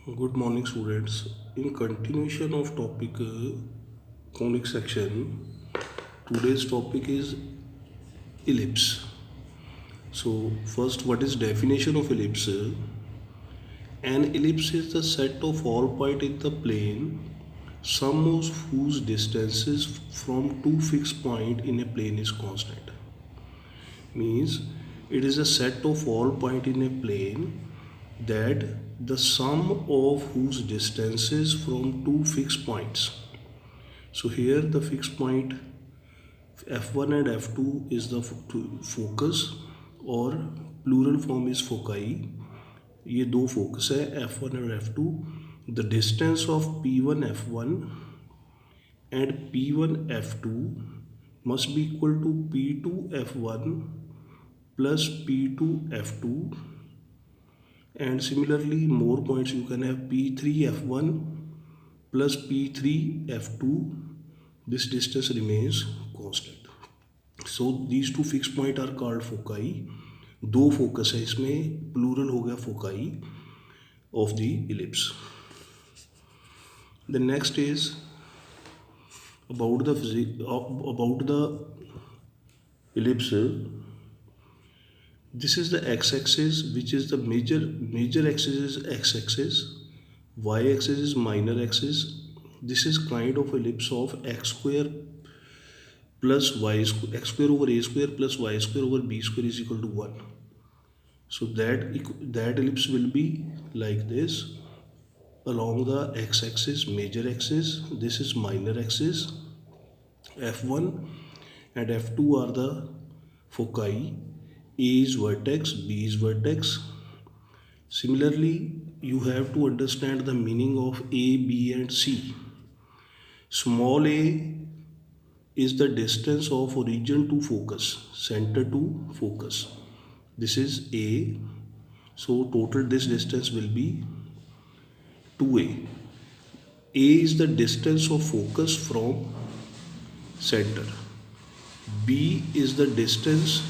Good morning, students. In continuation of topic conic section, today's topic is ellipse. So, first, what is definition of ellipse? An ellipse is the set of all points in the plane, sum of whose distances from two fixed points in a plane is constant. Means it is a set of all points in a plane that the sum of whose distances from two fixed points. So here the fixed point f1 and f2 is the focus और plural form is foci. ये दो focus है f1 और f2. The distance of p1 f1 and p1 f2 must be equal to p2 f1 plus p2 f2, and similarly more points you can have p3 f1 plus p3 f2. This distance remains constant. So these two fixed point are called foci. दो focus है इसमें, plural हो गया foci of the ellipse. The next is about the ellipse. This is the x-axis, which is the major axis is x-axis, y-axis is minor axis. This is kind of ellipse of x square plus y square, x square over a square plus y square over b square is equal to 1. So that ellipse will be like this. Along the x-axis, major axis, this is minor axis, f1 and f2 are the foci. A is vertex, B is vertex. Similarly, you have to understand the meaning of A, B and C. Small a is the distance of origin to focus, center to focus. This is A. So total this distance will be 2a. A is the distance of focus from center. B is the distance,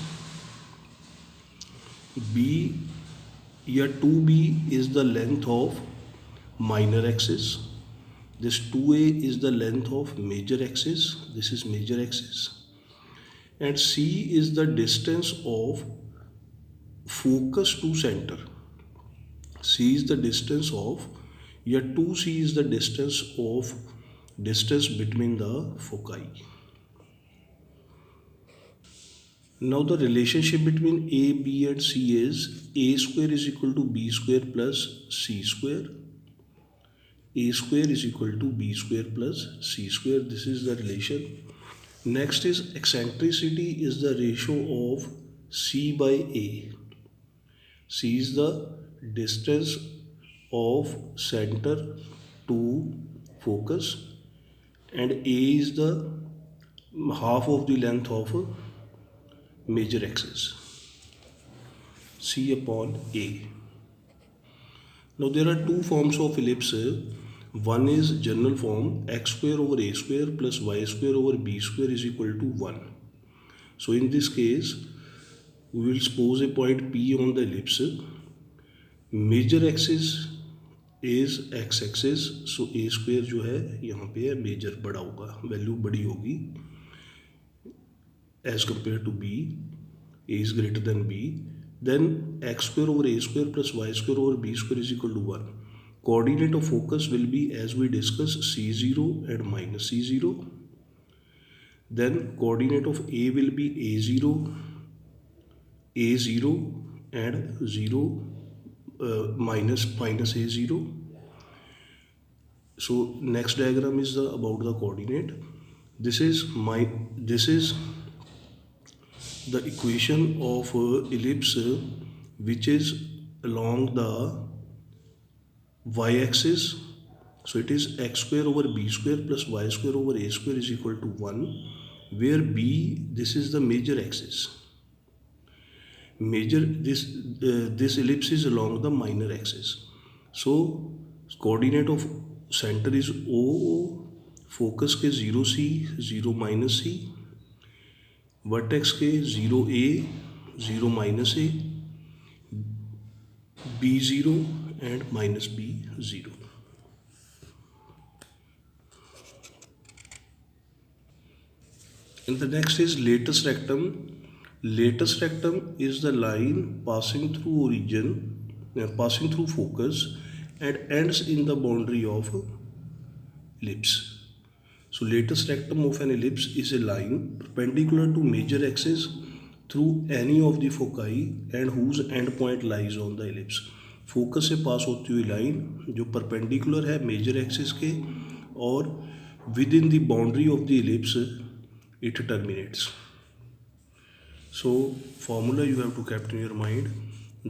B या 2b is the length of minor axis. This 2a is the length of major axis. This is major axis. And C is the distance of focus to center. C is the distance of, या 2c is the distance between the foci. Now the relationship between A, B and C is A square is equal to B square plus C square. A square is equal to B square plus C square. This is the relation. Next is eccentricity is the ratio of C by A. C is the distance of center to focus and A is the half of the length of major axis, C upon A. Now there are two forms of ellipse. One is general form, x square over a square plus y square over b square is equal to 1. So in this case, we will suppose a point P on the ellipse. Major axis is x axis, so a square जो है यहाँ पे है major बड़ा होगा, value बड़ी होगी as compared to b. A is greater than b. Then x square over a square plus y square over b square is equal to 1. Coordinate of focus will be, as we discussed, c0 and minus c0. Then coordinate of A will be a0 and 0 minus a0. So next diagram is about the coordinate. This is the equation of ellipse which is along the y-axis. So it is x square over b square plus y square over a square is equal to 1, where b, this is the major axis. This ellipse is along the minor axis. So coordinate of center is O, focus के 0c 0 minus c, vertex के 0a 0 minus a, b0 and minus b 0. And the next is latus rectum. Latus rectum is the line passing through origin, passing through focus and ends in the boundary of ellipse. So latus rectum of an ellipse is a line perpendicular to major axis through any of the foci and whose end point lies on the ellipse. Focus से पास होती हुई line जो perpendicular है major axis के और with in the boundary of the ellipse it terminates. So formula you have to keep in your mind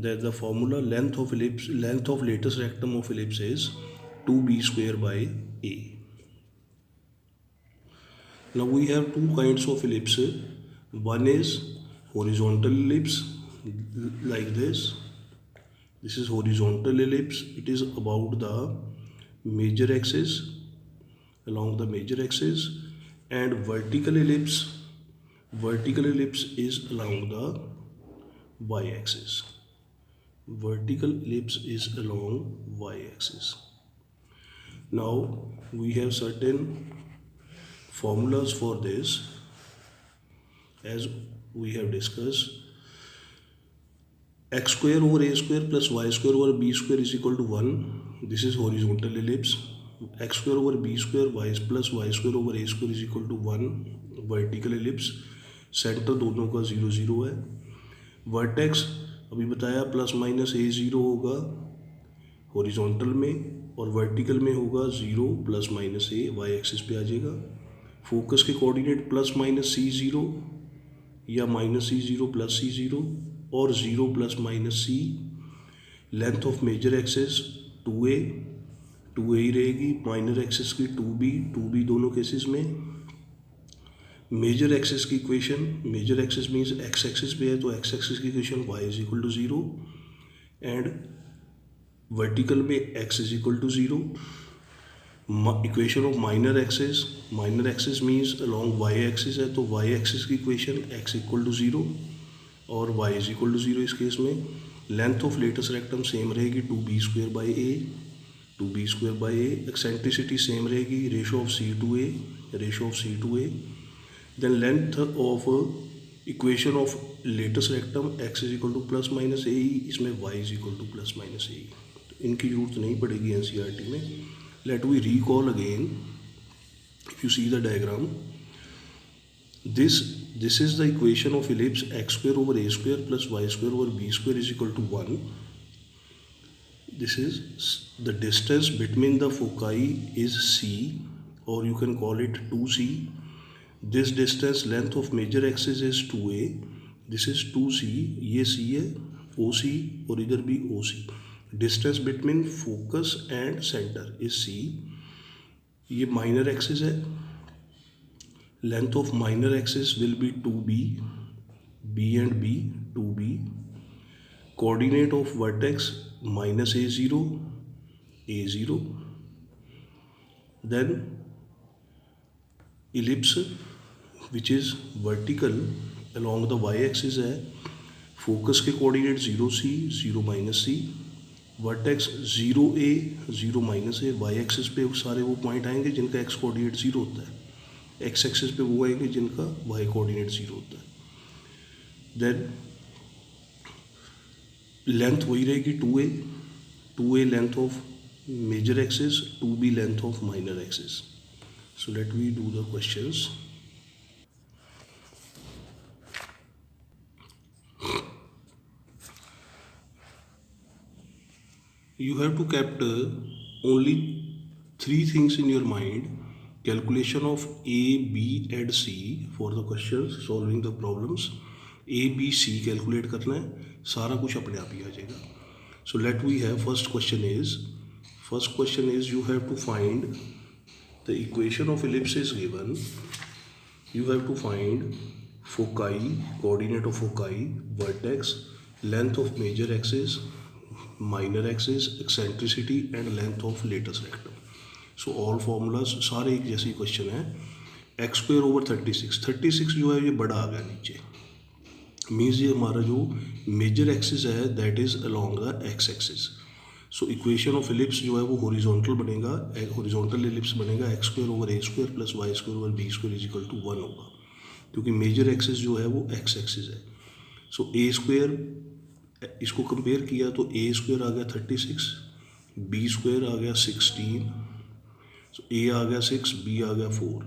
that the formula length of latus rectum of ellipse is 2b square by a. Now we have two kinds of ellipse. One is horizontal ellipse like this. This is horizontal ellipse. It is about the major axis, along the major axis, and vertical ellipse is along the y-axis. Vertical ellipse is along y-axis. Now we have certain formulas for this as we have discussed. X square over a square plus y square over b square is equal to 1. This is horizontal ellipse. X square over b square y plus y square over a square is equal to 1. Vertical ellipse centre दोनों का 0 0 है. Vertex अभी बताया plus minus a 0 होगा horizontal में और vertical में होगा 0 plus minus a y axis पे आ जाएगा. फोकस के कोऑर्डिनेट प्लस माइनस c 0 या माइनस c 0 प्लस c 0 और 0 plus minus c. Length of major axis 2a ही रहेगी. माइनर एक्सिस की 2b दोनों केसेस में. मेजर एक्सिस की equation, major axis means x axis पे है तो एक्स एक्सिस की equation y is equal to 0 and vertical में x is equal to 0. Equation of minor axis means along y axis है तो y एक्सिस की equation x equal to 0 और y is equal to 0 इस case में. Length of latus rectum same रहेगी 2b square by a. 2b square by a. Eccentricity same रहेगी ratio of c to a. Then length of equation of latus rectum x is equal to plus minus a. इसमें y is equal to plus minus a. तो इनकी जरूरत नहीं पड़ेगी NCERT में. Let we recall again. If you see the diagram, this is the equation of ellipse x square over a square plus y square over b square is equal to 1. This is the distance between the foci is c, or you can call it 2c. This distance length of major axis is 2a. This is 2c. ये c है OC और इधर भी OC. Distance between focus and center is c. ये minor axis है. Length of minor axis will be 2b. b and b 2b. Coordinate of vertex minus a0. Then ellipse which is vertical along the y-axis है. Focus के coordinate 0c 0 minus c. Vertex 0a 0 minus a. Y axis पे सारे वो point आएंगे जिनका x coordinate 0 होता है. X axis पे वो आएंगे जिनका वाई कोऑर्डिनेट 0 होता है. देन लेंथ वही रहेगी 2a length of major axis, 2b length of minor axis. So let we do the questions. You have to keep only 3 things in your mind. Calculation of A, B and C for the questions, solving the problems. A, B, C calculate करना है, सारा कुछ अपने आप ही आ जाएगा. So let we have first question is you have to find the equation of ellipse is given. You have to find foci, coordinate of foci, vertex, length of major axis, minor axis, eccentricity and length of latus rectum. So all formulas सारे एक जैसे question है. X square over 36 जो है ये बड़ा आ गया नीचे. मीन्स ये हमारा जो मेजर एक्सिस है that is along the x axis. So equation of ellipse जो है वो हॉरिजॉन्टल बनेगा, हॉरिजॉन्टल एलिप्स बनेगा x square over a square plus y square over b square is equal to 1 होगा, क्योंकि मेजर एक्सिस जो है वो एक्स एक्सिस है। सो ए स्क्वायर, इसको कंपेयर किया तो ए स्क्वायर आ गया 36, बी स्क्वायर आ गया 16, सो ए आ गया 6, बी आ गया 4।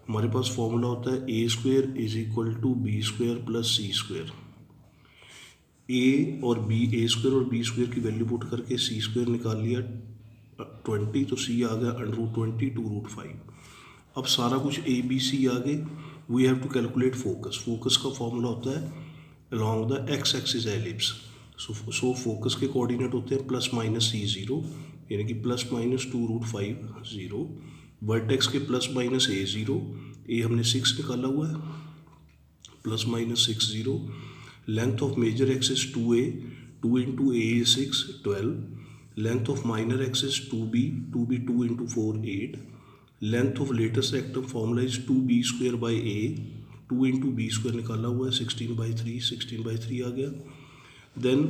हमारे पास फॉर्मूला होता है a square is equal to b square plus c square. A और बी, ए स्क्वायर और बी स्क्वायर की वैल्यू पुट करके सी स्क्वायर निकाल लिया 20, तो सी आ गया √20 टू √5। अब सारा कुछ ए बी सी आ गए, we have to calculate focus. Focus का फॉर्मूला होता है along the x axis ellipse. So focus के कोऑर्डिनेट होते हैं प्लस माइनस सी 0, यानी कि प्लस माइनस 2√5 0, वर्टेक्स के प्लस माइनस ए 0, ए हमने 6 निकाला हुआ है, plus minus 6 0, length of major axis 2a, 2 into a 6 12, length of minor axis 2b 2 into 4 8, length of latus rectum formula is 2b square by a, 2 into b square निकाला हुआ है 16/3 आ गया। Then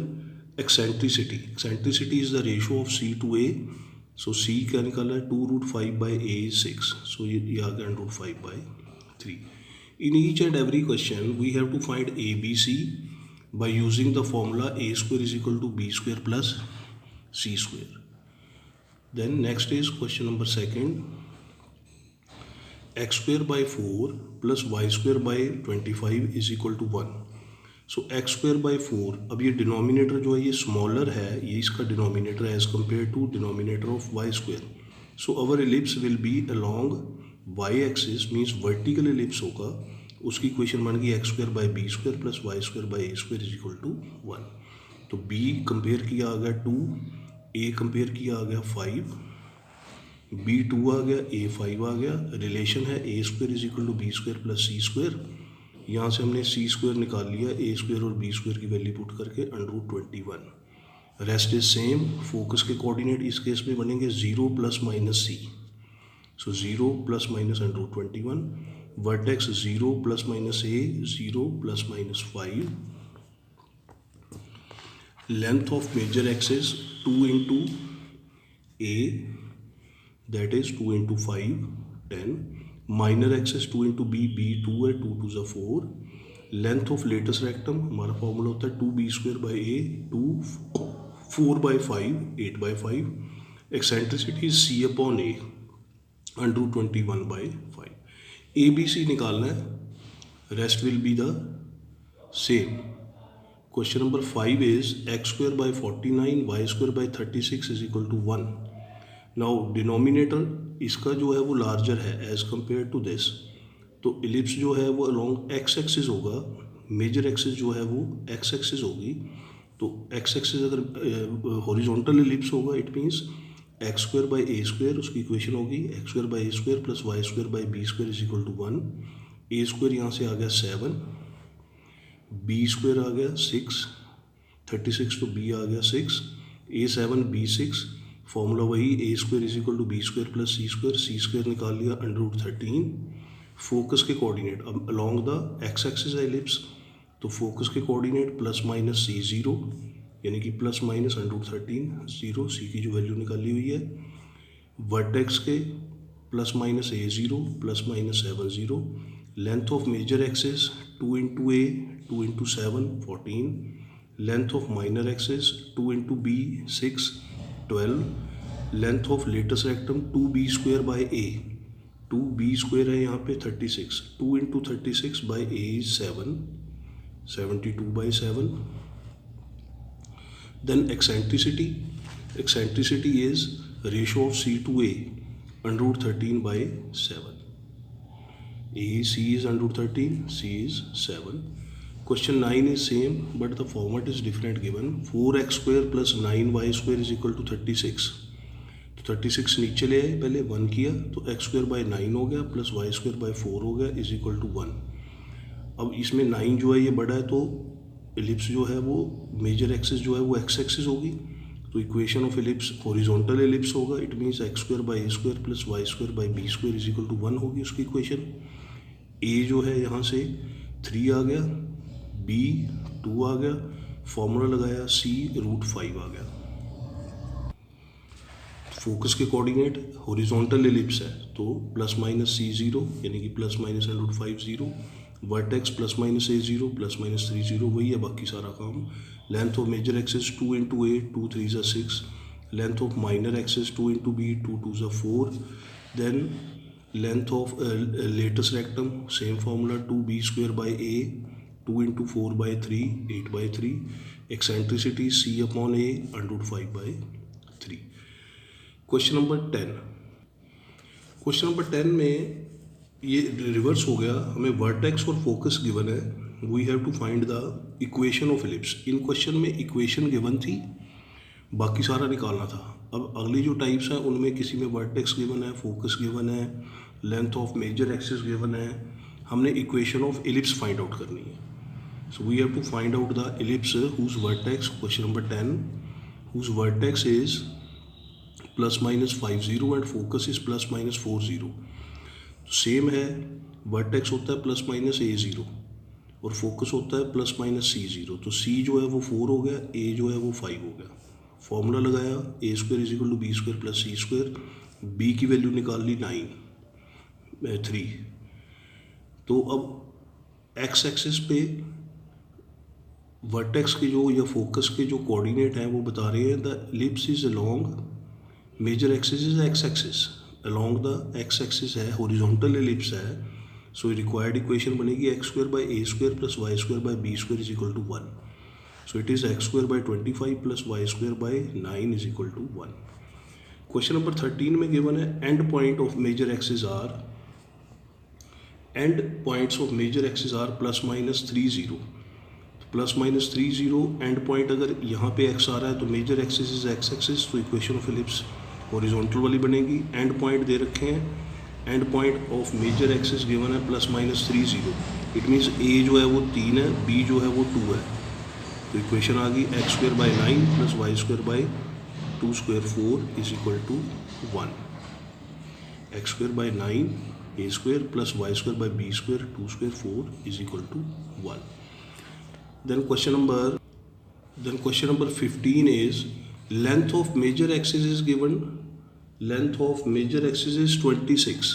eccentricity, eccentricity is the ratio of c to a, so c क्या निकाला है 2√5 by ए 6, सो ये आ गया √5/3। In each and every question, we have to find ABC by using the formula a square is equal to b square plus c square. Then next is question number 2. X square by 4 plus y square by 25 is equal to 1. So x square by 4, अब ये denominator जो है ये smaller है, ये इसका denominator है as compare to denominator of y square. So our ellipse will be along y axis, means vertical ellipse होगा, उसकी इक्वेशन बन गई x square by b square plus y square by a square is equal to 1। तो b compare किया आ गया 2, a compare किया आ गया 5, b 2 आ गया, a 5 आ गया। रिलेशन है a square is equal to b square plus c square, यहाँ से हमने सी स्क्वायर निकाल लिया, ए स्क्वायर और बी स्क्वायर की वैल्यू पुट करके √21। Rest is same. फोकस के कोऑर्डिनेट इस केस में बनेंगे 0 plus minus c, so 0 plus minus √21, vertex 0 plus minus a 0 plus minus 5, length of major axis 2 into a that is 2 into 5 10, minor axis 2 into b, b 2 है, 2 2 ज़ा 4, length of latus rectum हमारा formula होता है 2b square by a 2 4/5 8/5, eccentricity c upon a √21/5। A b c निकालना है, rest will be the same. Question number 5 is x square by 49 y square by 36 is equal to 1। Now denominator इसका जो है वो larger है as compare to this, तो ellipse जो है वो अलॉन्ग एक्स एक्सिस होगा, मेजर एक्सिस जो है वो एक्स एक्सिस होगी। तो एक्स एक्सिस अगर हॉरिजॉन्टल एलिप्स होगा it means x square by a square, उसकी इक्वेशन होगी x square by a square plus y square by b square is equal to 1। A square यहाँ से आ गया 7, बी स्क्वायर आ गया 6, 36 तो बी आ गया 6, ए 7 बी 6, फॉर्मूला वही a square is equal to b square plus c square निकाल लिया √13। Focus के कोऑर्डिनेट अब along the x axis ellipse, तो फोकस के कोऑर्डिनेट प्लस माइनस सी 0, यानी कि प्लस माइनस √13 0, सी की जो वैल्यू निकाली हुई है। वर्टेक्स के plus minus a 0 plus minus 7 0, length of major axis 2 into a 2 into 7 14, length of minor axis 2 into b 6 12, length of latus rectum 2b square by a, 2b square है यहाँ पे 36, 2 into 36 by a is 7 72/7। Then eccentricity is ratio of C to A √13/7. C is √13, C is 7. Question 9 is same but the format is different given. 4x square plus 9y square is equal to 36. तो 36 नीचे ले आए, पहले 1 किया तो x square by 9 हो गया plus y square by 4 हो गया इज इक्वल टू 1। अब इसमें 9 जो है ये बड़ा है तो एलिप्स जो है वो मेजर एक्सिस जो है वो एक्स एक्सिस होगी, तो equation of ellipse horizontal ellipse होगा, it means x square by a square plus y square by b square is equal to 1 होगी उसकी इक्वेशन। ए जो है यहाँ से 3 आ गया, बी 2 आ गया, फॉर्मूला लगाया सी √5 आ गया। फोकस के कोऑर्डिनेट हॉरिजॉन्टल एलिप्स है तो प्लस माइनस C0 यानी कि plus minus √5 vertex plus minus A0 plus minus 3 वही है बाकी सारा काम। Length of major axis 2 × A 2 3 6, length of minor axis 2 × B 2 2 4, then length of latus rectum same formula 2B² A 2 × 4/3 8/3, eccentricity C/A √5/3। Question number 10। Question number 10 में ये reverse हो गया, हमें वर्टेक्स और फोकस गिवन है, we have to find the equation of ellipse. इन question में equation given थी, बाकी सारा निकालना था। अब अगली जो टाइप्स हैं उनमें किसी में वर्टेक्स गिवन है, फोकस गिवन है, length of major axis given है, हमने equation of ellipse find out करनी है। So we have to find out the ellipse whose vertex, question number 10, whose vertex is plus minus 50 and focus is plus minus 40। Same है, vertex होता है plus minus A0 और focus होता है plus minus C0। तो C जो है वो 4 हो गया, A जो है वो 5 हो गया। फॉर्मूला लगाया A² = B² + C², B की वैल्यू निकाल ली 3। तो अब एक्स एक्सिस पे वर्टेक्स के जो या फोकस के जो कोऑर्डिनेट हैं वो बता रहे हैं the ellipse is along major axis is x axis, along the x axis है, हॉरिजॉन्टल एलिप्स है। सो रिक्वायर्ड इक्वेशन बनेगी x² / A² + y² / B² = 1। So it is x² / 25 + y² / 9 = 1। Question number 13 में गिवन है end point of major axis are, end points of major axis are plus minus 30। Plus minus 30 end point अगर यहाँ पे x आ रहा है तो major axis is x axis, तो इक्वेशन ऑफ एलिप्स हॉरिजॉन्टल वाली बनेगी। एंड पॉइंट दे रखे हैं, end point of major axis given है plus minus 30। It means A जो है वो 3 है, B जो है वो 2 है। तो इक्वेशन आ गई x² / 9 + y² / 2² 4 = 1। x² / 9 A² + y² / B² 2² 4 = 1। Then question number 15 is length of major axis is given. Length of major axis is 26.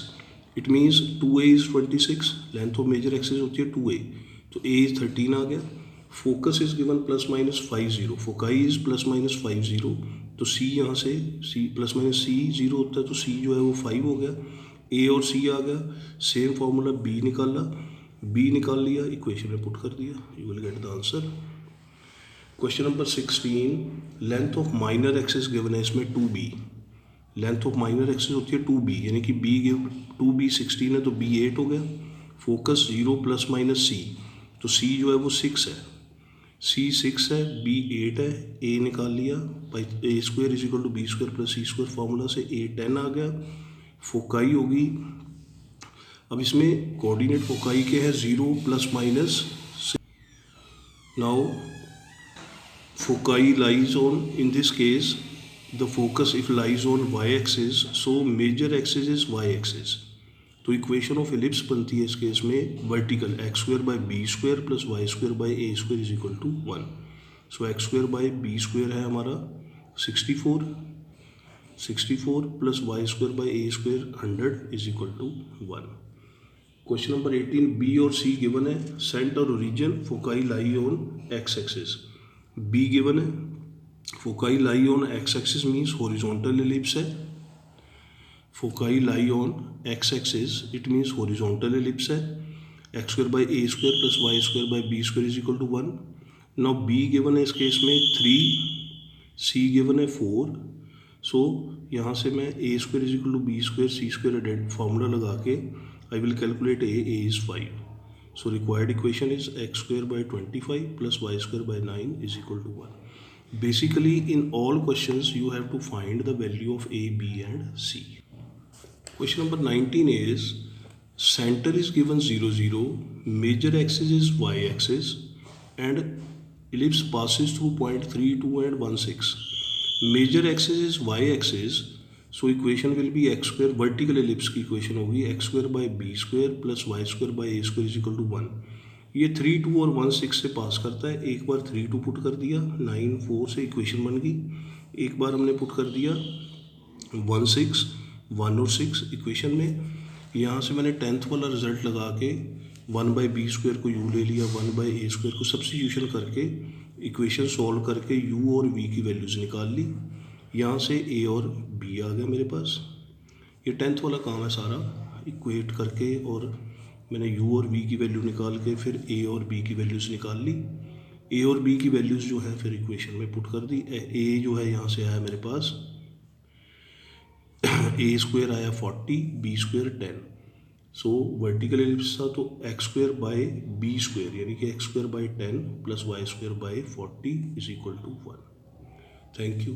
It means 2A is 26. Length of major axis होती है 2A, तो A is 13 आ गया। Focus is given plus minus 50. Foci is plus minus 50, तो C यहाँ से C plus minus C0 होता है, तो C जो है वो 5 हो गया। A और C आ गया, सेम फार्मूला B निकाल लिया, इक्वेशन में पुट कर दिया, you will get the answer. Question number 16, length of minor axis given है, इसमें 2B। Length of minor axis होती है 2B, यानी कि B गिव 2B 16 है तो B 8 हो गया। फोकस 0 ± C, तो C जो है वो 6 है, C 6 है, B 8 है, A निकाल लिया, A² = B² + C² फार्मूला से A 10 आ गया। फोकाई होगी, अब इसमें कोऑर्डिनेट फोकाई के हैं 0 ± 6। Now foci lies on, in this case the focus if lies on y axis, so major axis is y axis. तो इक्वेशन ऑफ एलिप्स बनती है इस केस में vertical x² / B² + y² / A² = 1। सो x² / B² है हमारा 64 + y² / A² 100 = 1। Question number 18, B और C given है, centre origin foci lie on x axis. B given है, foci lie on x axis means horizontal ellipse है। Foci lie on x axis it means horizontal ellipse है। x² / A² + y² / B² = 1। Now B given है इस case में 3, C given है 4। सो यहाँ से मैं A² = B² C² फार्मूला लगा के I will calculate A is 5. So required equation is x² / 25 + y² / 9 = 1. Basically in all questions you have to find the value of A, B and C. Question number 19 is center is given 0, 0, major axis is y axis and ellipse passes through point 3, 2 and 1, 6. Major axis is y axis, so equation will be x², vertical ellipse की equation होगी x² / B² + y² / A² = 1। ये 3, 2 और 1, 6 से पास करता है। एक बार 3, 2 put कर दिया, 9, 4 से इक्वेशन बन गई। एक बार हमने पुट कर दिया 1 6 1 और 6 इक्वेशन में। यहाँ से मैंने 10th वाला रिजल्ट लगा के 1/b² को u ले लिया, 1/a² को सब्स्टिट्यूशन करके इक्वेशन सॉल्व करके u और v की वैल्यूज़ निकाल ली। यहाँ से a और b आ गया मेरे पास। ये 10th वाला काम है सारा, इक्वेट करके और मैंने u और v की वैल्यू निकाल के फिर a और b की वैल्यूज़ निकाल ली। a और b की वैल्यूज़ जो है फिर इक्वेशन में पुट कर दी। a जो है यहाँ से आया मेरे पास a² आया 40, b² 10। सो वर्टिकल एलिप्स था तो x²/b² यानी कि x² by 10 + y² by 40 = 1। Thank you.